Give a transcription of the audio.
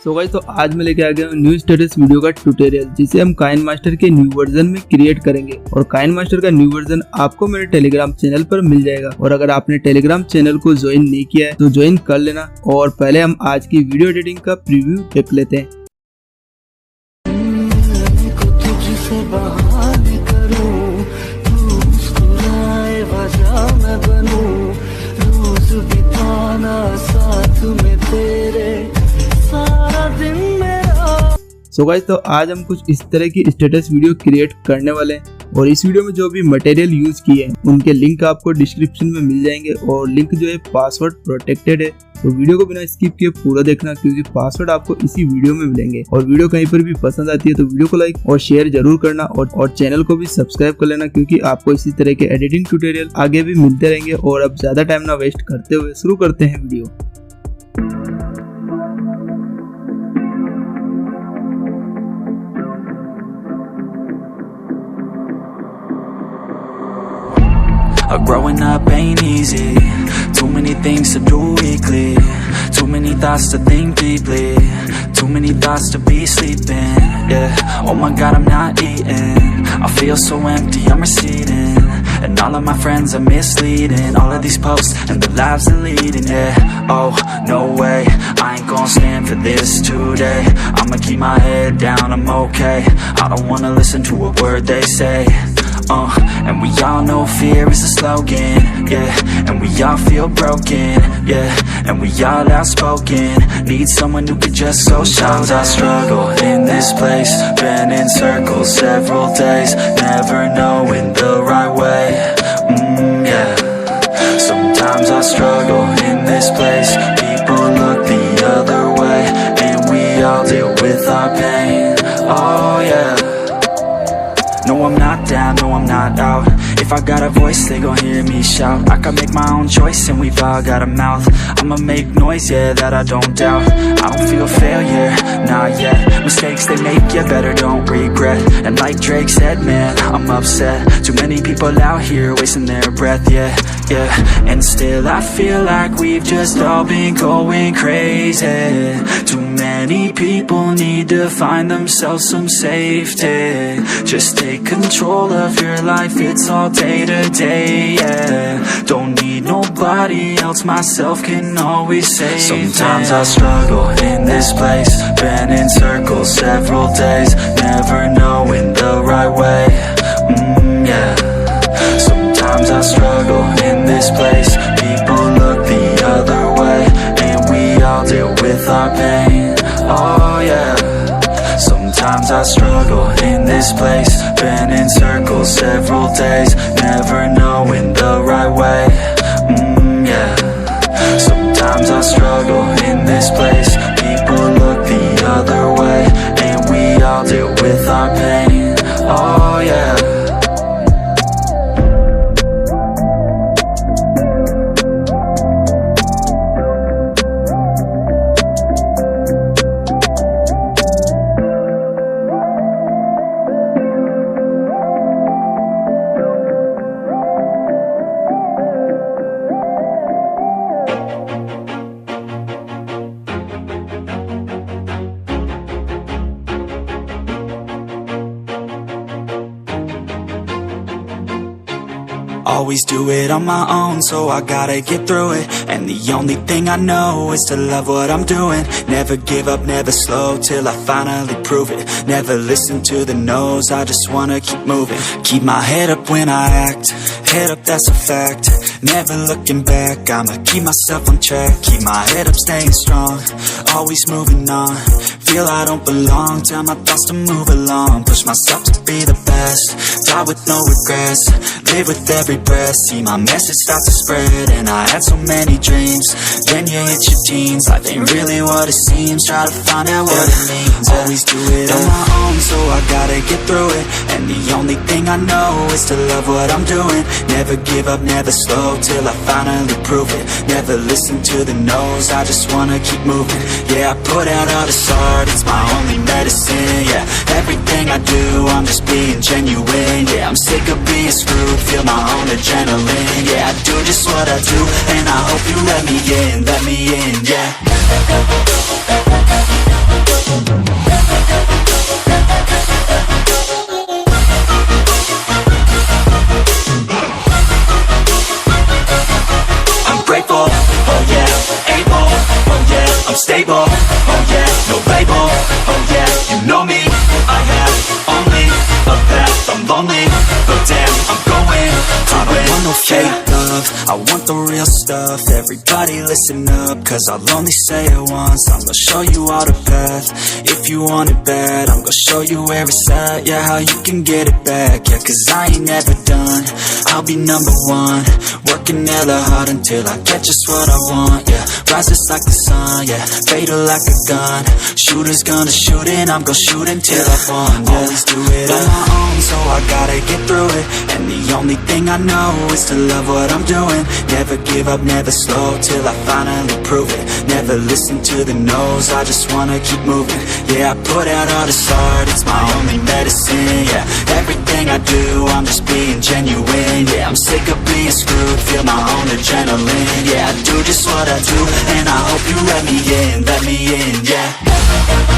So guys, तो आज मैं लेके आ गया हूँ न्यू स्टेटस वीडियो का ट्यूटोरियल, जिसे हम काइनमास्टर के न्यू वर्जन में क्रिएट करेंगे। और काइनमास्टर का न्यू वर्जन आपको मेरे टेलीग्राम चैनल पर मिल जाएगा। और अगर आपने टेलीग्राम चैनल को ज्वाइन नहीं किया है तो ज्वाइन कर लेना। और पहले हम आज की वीडियो एडिटिंग का प्रीव्यू देख लेते हैं। सो गाइस, तो आज हम कुछ इस तरह की स्टेटस वीडियो क्रिएट करने वाले हैं। और इस वीडियो में जो भी मटेरियल यूज किए हैं उनके लिंक आपको डिस्क्रिप्शन में मिल जाएंगे। और लिंक जो है पासवर्ड प्रोटेक्टेड है, तो वीडियो को बिना स्किप किए पूरा देखना, क्योंकि पासवर्ड आपको इसी वीडियो में मिलेंगे। और वीडियो कहीं पर भी पसंद आती है तो वीडियो को लाइक और शेयर जरूर करना। और चैनल को भी सब्सक्राइब कर लेना, क्योंकि आपको इसी तरह के एडिटिंग ट्यूटोरियल आगे भी मिलते रहेंगे। और अब ज्यादा टाइम ना वेस्ट करते हुए शुरू करते हैं video. Growing up ain't easy. Too many things to do weekly. Too many thoughts to think deeply. Too many thoughts to be sleeping. Yeah. Oh my God, I'm not eating. I feel so empty, I'm receding. And all of my friends are misleading. All of these posts and the lives they're leading. Yeah. Oh no way, I ain't gonna stand for this today. I'ma keep my head down, I'm okay. I don't wanna listen to a word they say. And we all know fear is a slogan, yeah. And we all feel broken, yeah. And we all outspoken. Need someone who could just so sometimes I struggle in this place. Been in circles several days, never knowing the right way. Yeah. Sometimes I struggle in this place. People look the other way, and we all deal with our pain. Oh yeah. No, I'm not down, no, I'm not out. If I got a voice, they gon' hear me shout. I can make my own choice and we've all got a mouth. I'ma make noise, yeah, that I don't doubt. I don't feel failure, not yet. Mistakes they make, you better don't regret. And like Drake said, man, I'm upset. Too many people out here wasting their breath, yeah, yeah. And still I feel like we've just all been going crazy. Too many people need to find themselves some safety. Just take control of your life, it's all day to day, yeah. Don't need nobody else, myself can always save. Sometimes I struggle in this place. Been in circles several days, never knowing the right way. Yeah. Sometimes I struggle in this place. People look the other way, and we all deal with our pain. Oh yeah. Sometimes I struggle in this place. Been in circles several days, never knowing the right way. Yeah. Sometimes I struggle in this place. People look the other way, and we all deal with our pain. Oh yeah. Always do it on my own, so I gotta get through it. And the only thing I know is to love what I'm doing. Never give up, never slow, till I finally prove it. Never listen to the no's, I just wanna keep moving. Keep my head up when I act, head up, that's a fact. Never looking back, I'ma keep myself on track. Keep my head up, staying strong, always moving on. Feel I don't belong, tell my thoughts to move along. Push myself to be the best, die with no regrets. Live with every breath, see my message start to spread. And I had so many dreams, then you hit your teens. Life ain't really what it seems, try to find out what it means. Always do it on my own, so I gotta get through it. And the only thing I know is to love what I'm doing. Never give up, never slow, till I finally prove it. Never listen to the no's, I just wanna keep moving. Yeah, I put out all this art, it's my only medicine. Yeah, everything I do, I'm just being genuine. Yeah, I'm sick of being screwed, feel my own adrenaline. Yeah, I do just what I do, and I hope you let me in, yeah. I'm stable, oh yeah, no label, oh yeah, you know me. I have only a path, I'm lonely, but damn, I'm going to I don't want no fake love, I want the real stuff. Everybody listen up, cause I'll only say it once. I'm gonna show you all the path, if you want it bad. I'm gonna show you where it's at, yeah, how you can get it back. Yeah, cause I ain't never done, I'll be number one. Working hella hard until I get just what I want, yeah. Rises like the sun, yeah, fatal like a gun. Shooters gonna shoot and I'm gonna shoot until I won, yeah. Always do it on my own, so I gotta get through it. And the only thing I know is to love what I'm doing. Never give up, never slow, till I finally prove it. Never listen to the no's, I just wanna keep moving. Yeah, I put out all this art, it's my only medicine, yeah. Everything I do, I'm just being genuine, yeah. I'm sick of being screwed, feel my own adrenaline, yeah. I do just what I do, and I hope you let me in, yeah.